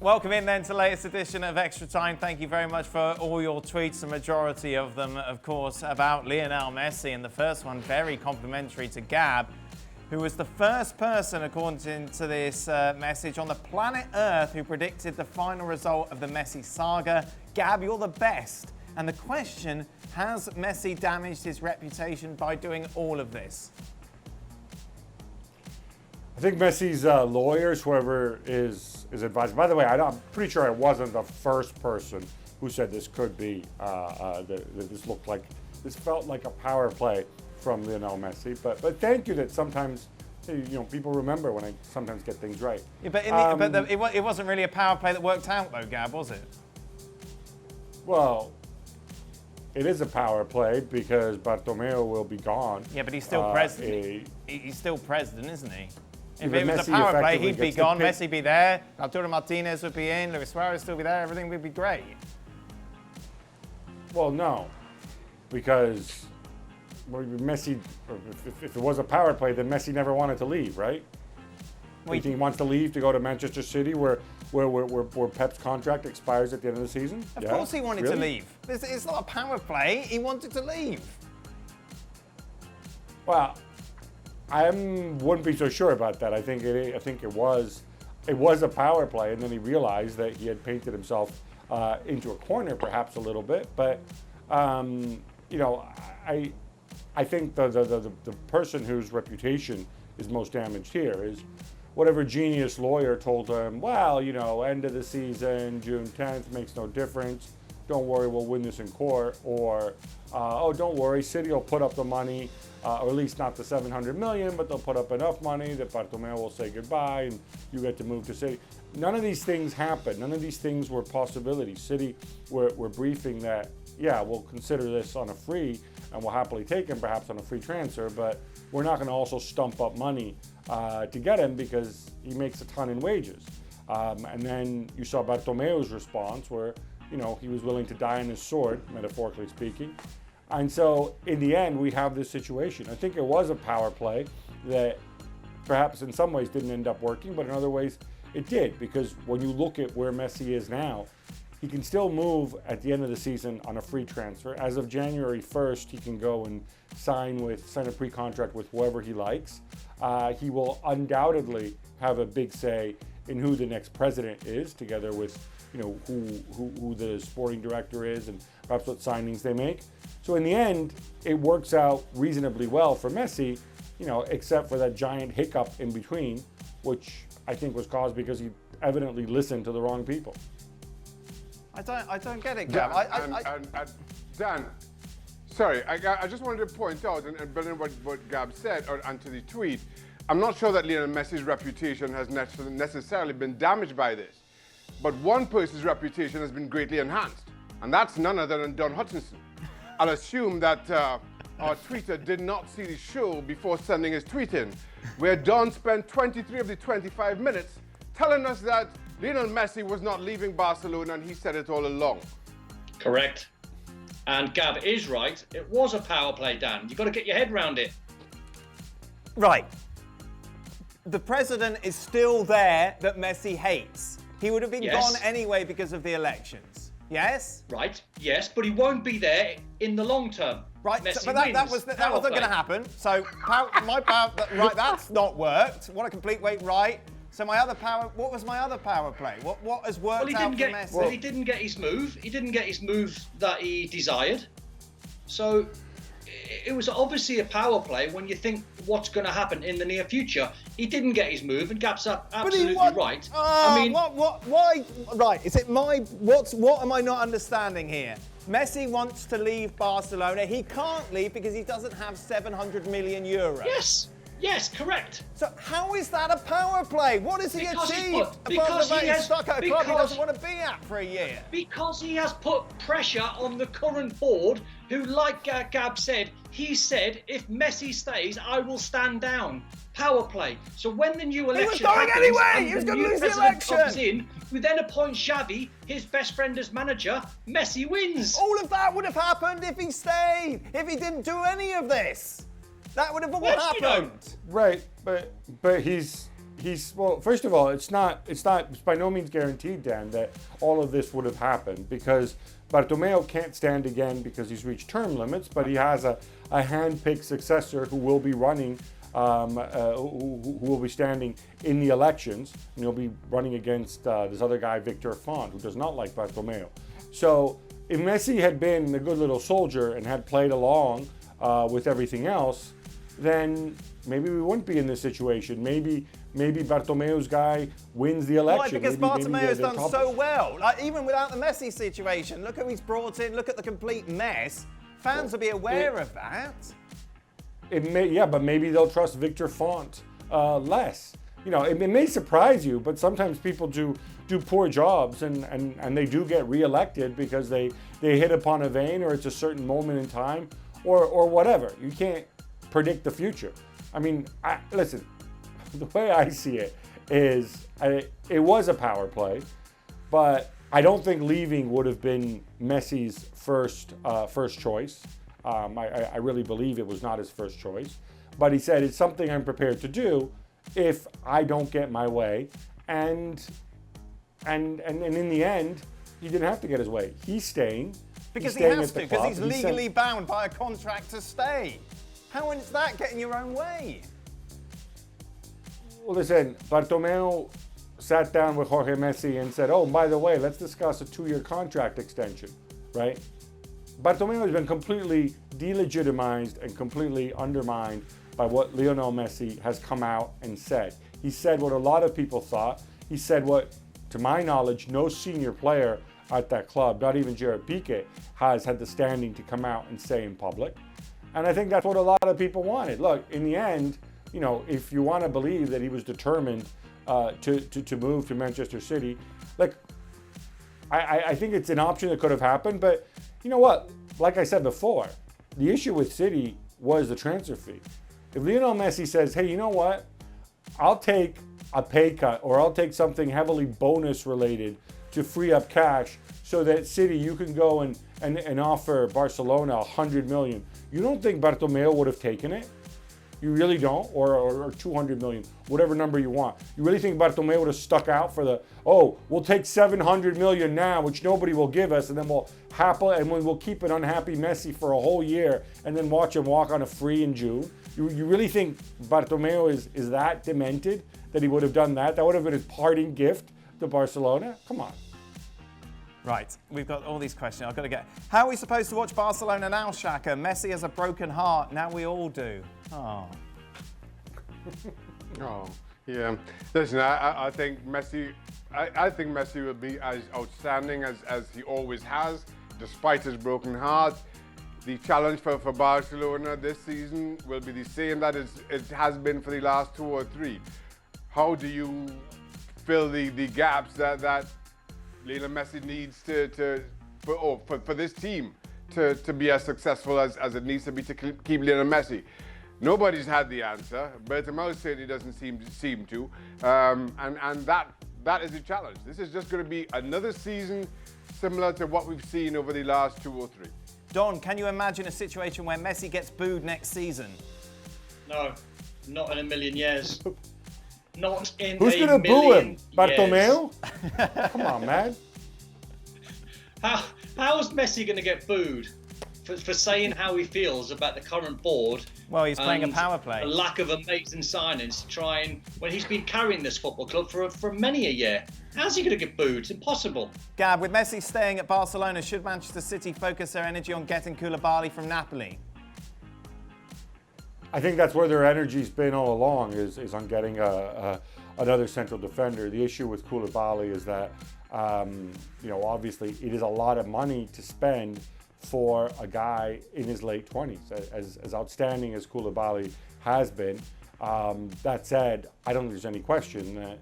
Welcome in then to the latest edition of Extra Time. Thank you very much for all your tweets, the majority of them, of course, about Lionel Messi. And the first one, very complimentary to Gab, who was the first person, according to this message, on the planet Earth who predicted the final result of the Messi saga. Gab, you're the best. And the question, has Messi damaged his reputation by doing all of this? I think Messi's lawyers, whoever is advising. By the way, I'm pretty sure I wasn't the first person who said this could be, this felt like a power play from Lionel Messi. But thank you that sometimes, people remember when I sometimes get things right. Yeah, but it wasn't really a power play that worked out though, Gab, was it? Well, it is a power play because Bartomeu will be gone. Yeah, but he's still president. He's still president, isn't he? If it was Messi a power play, he'd be gone, Messi be there, Arturo Martinez would be in, Luis Suarez still be there, everything would be great. Well, no, because Messi, if it was a power play, then Messi never wanted to leave, right? You think he wants to leave to go to Manchester City where Pep's contract expires at the end of the season? Of course he wanted to leave. It's not a power play, he wanted to leave. Well, I wouldn't be so sure about that. I think it was a power play, and then he realized that he had painted himself into a corner, perhaps a little bit. But I think the person whose reputation is most damaged here is whatever genius lawyer told him, well, end of the season, June 10th, makes no difference. Don't worry, we'll win this in court. Or, don't worry, City will put up the money. Or at least not the 700 million, but they'll put up enough money that Bartomeu will say goodbye and you get to move to City. None of these things happened. None of these things were possibilities. City were briefing that, we'll consider this on a free and we'll happily take him perhaps on a free transfer, but we're not going to also stump up money to get him because he makes a ton in wages. And then you saw Bartomeu's response where, he was willing to die on his sword, metaphorically speaking. And so, in the end, we have this situation. I think it was a power play that perhaps in some ways didn't end up working, but in other ways it did, because when you look at where Messi is now, he can still move at the end of the season on a free transfer. As of January 1st, he can go and sign a pre-contract with whoever he likes. He will undoubtedly have a big say in who the next president is, together with who the sporting director is and perhaps what signings they make. So in the end, it works out reasonably well for Messi, except for that giant hiccup in between, which I think was caused because he evidently listened to the wrong people. I don't get it, Gab. Dan, sorry, I just wanted to point out, and building what Gab said, and to the tweet, I'm not sure that Lionel Messi's reputation has necessarily been damaged by this. But one person's reputation has been greatly enhanced, and that's none other than Don Hutchison. I'll assume that our tweeter did not see the show before sending his tweet in, where Don spent 23 of the 25 minutes telling us that Lionel Messi was not leaving Barcelona, and he said it all along. Correct. And Gab is right. It was a power play, Dan. You've got to get your head around it. Right. The president is still there that Messi hates. He would have been gone anyway because of the elections. Yes? Right, yes, but he won't be there in the long term. Right, Messi but that wasn't going to happen. So right, that's not worked. What a complete weight right. So what was my other power play? What has worked out for Messi? Well, he didn't get his move. He didn't get his move that he desired. So it was obviously a power play when you think what's going to happen in the near future. He didn't get his move, and Gab's absolutely right. Why? Right, is it what am I not understanding here? Messi wants to leave Barcelona. He can't leave because he doesn't have 700 million euros. Yes, correct. So how is that a power play? What has he achieved? Because he has stuck at a club he doesn't want to be at for a year. Because he has put pressure on the current board, who, like Gab said, he said, if Messi stays, I will stand down. Power play. So when the new election happens, anyway. He was going to lose the election. Comes in, we then appoint Xavi, his best friend, as manager. Messi wins. All of that would have happened if he stayed. If he didn't do any of this. That would have all happened. Right, but he's well, first of all, it's by no means guaranteed, Dan, that all of this would have happened, because Bartomeu can't stand again because he's reached term limits, but he has a hand-picked successor who will be running, who will be standing in the elections, and he'll be running against this other guy, Victor Font, who does not like Bartomeu. So if Messi had been a good little soldier and had played along with everything else, then maybe we wouldn't be in this situation. Maybe Bartomeu's guy wins the election. Why? Because Bartomeu's done so well. Like, even without the Messi situation, look who he's brought in. Look at the complete mess. Fans will be aware of that. But maybe they'll trust Victor Font less. You know, it may surprise you, but sometimes people do poor jobs and they do get reelected because they hit upon a vein, or it's a certain moment in time, or whatever. You can't predict the future. I mean, listen, the way I see it is it was a power play, but I don't think leaving would have been Messi's first choice. I really believe it was not his first choice, but he said it's something I'm prepared to do if I don't get my way, and in the end, he didn't have to get his way. He's staying. Because he has to, because he's legally bound by a contract to stay. How is that getting your own way? Well, listen, Bartomeu sat down with Jorge Messi and said, oh, by the way, let's discuss a 2-year contract extension, right? Bartomeu has been completely delegitimized and completely undermined by what Lionel Messi has come out and said. He said what a lot of people thought. He said what, to my knowledge, no senior player at that club, not even Gerard Piqué, has had the standing to come out and say in public. And I think that's what a lot of people wanted. Look, in the end, you know, if you want to believe that he was determined to move to Manchester City, like, I think it's an option that could have happened. But you know what? Like I said before, the issue with City was the transfer fee. If Lionel Messi says, hey, you know what? I'll take a pay cut, or I'll take something heavily bonus related to free up cash so that City, you can go and offer Barcelona 100 million. You don't think Bartomeu would have taken it? You really don't? Or 200 million, whatever number you want. You really think Bartomeu would have stuck out for we'll take 700 million now, which nobody will give us, and then we'll keep an unhappy Messi for a whole year and then watch him walk on a free in June? You really think Bartomeu is that demented that he would have done that? That would have been his parting gift to Barcelona? Come on. Right, we've got all these questions. I've got to get. How are we supposed to watch Barcelona now, Shaka? Messi has a broken heart. Now we all do. Oh. Oh, yeah. Listen, I think Messi. I think Messi will be as outstanding as he always has, despite his broken heart. The challenge for Barcelona this season will be the same that it has been for the last 2 or 3. How do you fill the gaps that Lionel Messi needs for this team to be as successful as it needs to be to keep Lionel Messi? Nobody's had the answer. Bartomeu certainly doesn't seem to, and that is the challenge. This is just going to be another season similar to what we've seen over the last 2 or 3. Don, can you imagine a situation where Messi gets booed next season? No, not in a million years. Not in Who's a going to boo him? years. Bartomeu? Come on, man. How is Messi going to get booed for saying how he feels about the current board? Well, he's playing a power play. A lack of amazing signings to try and, when he's been carrying this football club for many a year. How's he going to get booed? It's impossible. Gab, with Messi staying at Barcelona, should Manchester City focus their energy on getting Koulibaly from Napoli? I think that's where their energy's been all along, is on getting another central defender. The issue with Koulibaly is that, obviously it is a lot of money to spend for a guy in his late 20s, as outstanding as Koulibaly has been. That said, I don't think there's any question that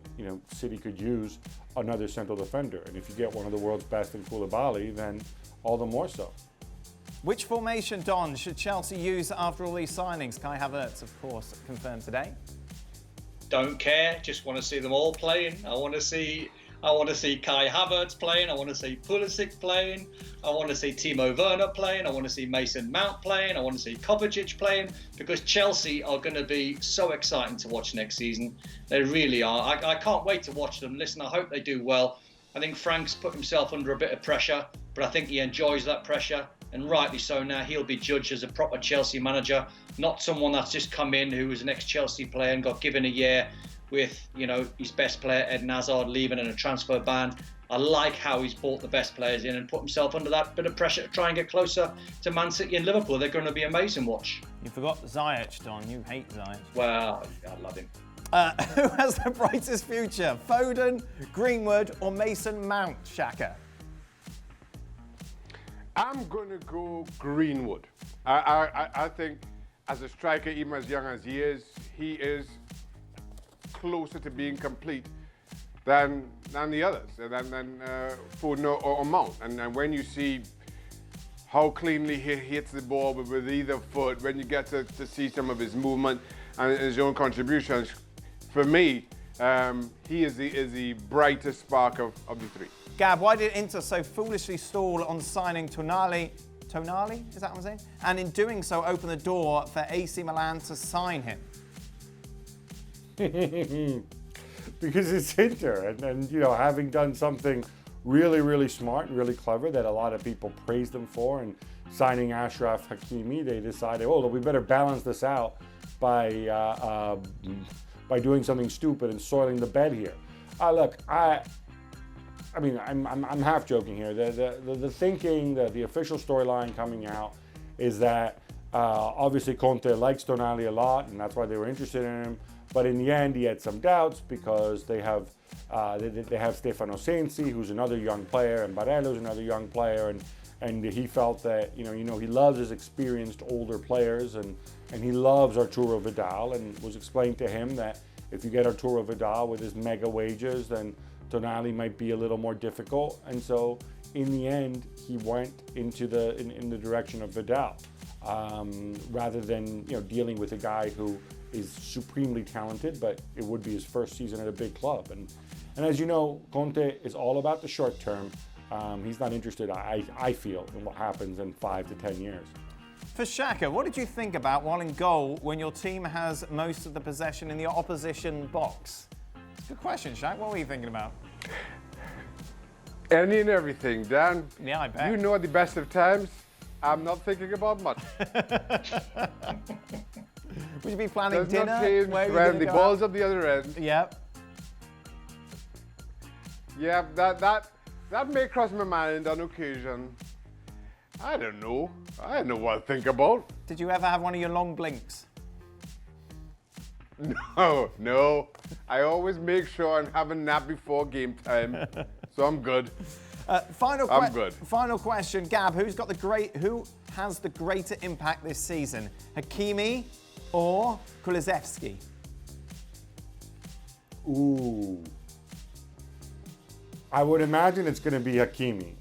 City could use another central defender, and if you get one of the world's best in Koulibaly, then all the more so. Which formation, Don, should Chelsea use after all these signings? Kai Havertz, of course, confirmed today. Don't care. Just want to see them all playing. I want to see I want to see Kai Havertz playing. I want to see Pulisic playing. I want to see Timo Werner playing. I want to see Mason Mount playing. I want to see Kovacic playing, because Chelsea are going to be so exciting to watch next season. They really are. I can't wait to watch them. Listen, I hope they do well. I think Frank's put himself under a bit of pressure, but I think he enjoys that pressure, and rightly so. Now he'll be judged as a proper Chelsea manager, not someone that's just come in who was an ex-Chelsea player and got given a year with, his best player, Eden Hazard, leaving in a transfer ban. I like how he's brought the best players in and put himself under that bit of pressure to try and get closer to Man City and Liverpool. They're going to be amazing watch. You forgot Ziyech, Don. You hate Ziyech. Well, I love him. Who has the brightest future? Foden, Greenwood, or Mason Mount, Shaka? I'm going to go Greenwood. I think as a striker, even as young as he is closer to being complete than the others, than Foden or Mount. And when you see how cleanly he hits the ball with either foot, when you get to see some of his movement and his own contributions, for me, he is the brightest spark of the three. Gab, why did Inter so foolishly stall on signing Tonali? Tonali, is that what I'm saying? And in doing so, open the door for AC Milan to sign him? Because it's Inter, and having done something really, really smart and really clever that a lot of people praised them for, and signing Achraf Hakimi, they decided, we better balance this out by doing something stupid and soiling the bed here. Look, I'm half joking here. The thinking, the official storyline coming out is that obviously Conte likes Tonali a lot, and that's why they were interested in him. But in the end, he had some doubts because they have Stefano Sensi, who's another young player, and Barello's another young player, and he felt that he loves his experienced older players, and he loves Arturo Vidal, and was explained to him that if you get Arturo Vidal with his mega wages, then Tonali might be a little more difficult. And so in the end, he went into in the direction of Vidal, rather than dealing with a guy who is supremely talented, but it would be his first season at a big club. And as you know, Conte is all about the short term. He's not interested, I feel, in what happens in 5 to 10 years. For Shaka, what did you think about while in goal when your team has most of the possession in the opposition box? It's a good question, Shaq. What were you thinking about? Any and everything, Dan. Yeah, I bet. You know, at the best of times, I'm not thinking about much. Would you be planning Does dinner? not change when the ball's at the other end. Yep. Yeah, that may cross my mind on occasion. I don't know. I don't know what to think about. Did you ever have one of your long blinks? No. I always make sure I have a nap before game time, so I'm good. I'm good. Final question, Gab. Who has the greater impact this season, Hakimi or Kulusevski? Ooh. I would imagine it's going to be Hakimi,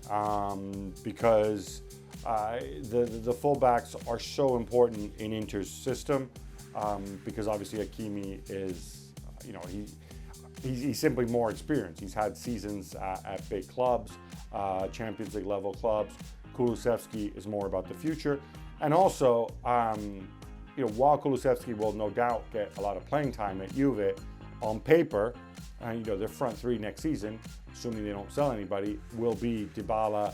because the fullbacks are so important in Inter's system, because obviously Hakimi is, he's simply more experienced. He's had seasons at big clubs, Champions League level clubs. Kulusevski is more about the future. And also, while Kulusevski will no doubt get a lot of playing time at Juve, on paper, their front three next season, assuming they don't sell anybody, will be Dybala,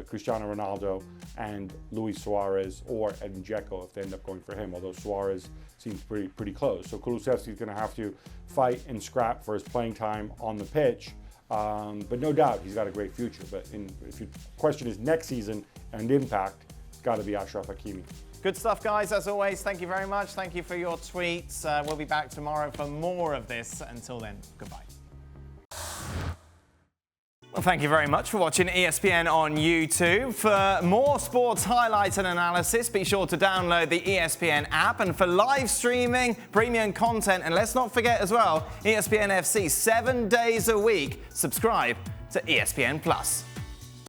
Cristiano Ronaldo, and Luis Suarez, or Edin Dzeko if they end up going for him, although Suarez seems pretty close. So Kulusevski is going to have to fight and scrap for his playing time on the pitch, but no doubt he's got a great future. But if your question is next season and impact, it's got to be Achraf Hakimi. Good stuff, guys, as always. Thank you very much. Thank you for your tweets. We'll be back tomorrow for more of this. Until then, goodbye. Well, thank you very much for watching ESPN on YouTube. For more sports highlights and analysis, be sure to download the ESPN app. And for live streaming, premium content, and let's not forget as well, ESPN FC 7 days a week. Subscribe to ESPN+.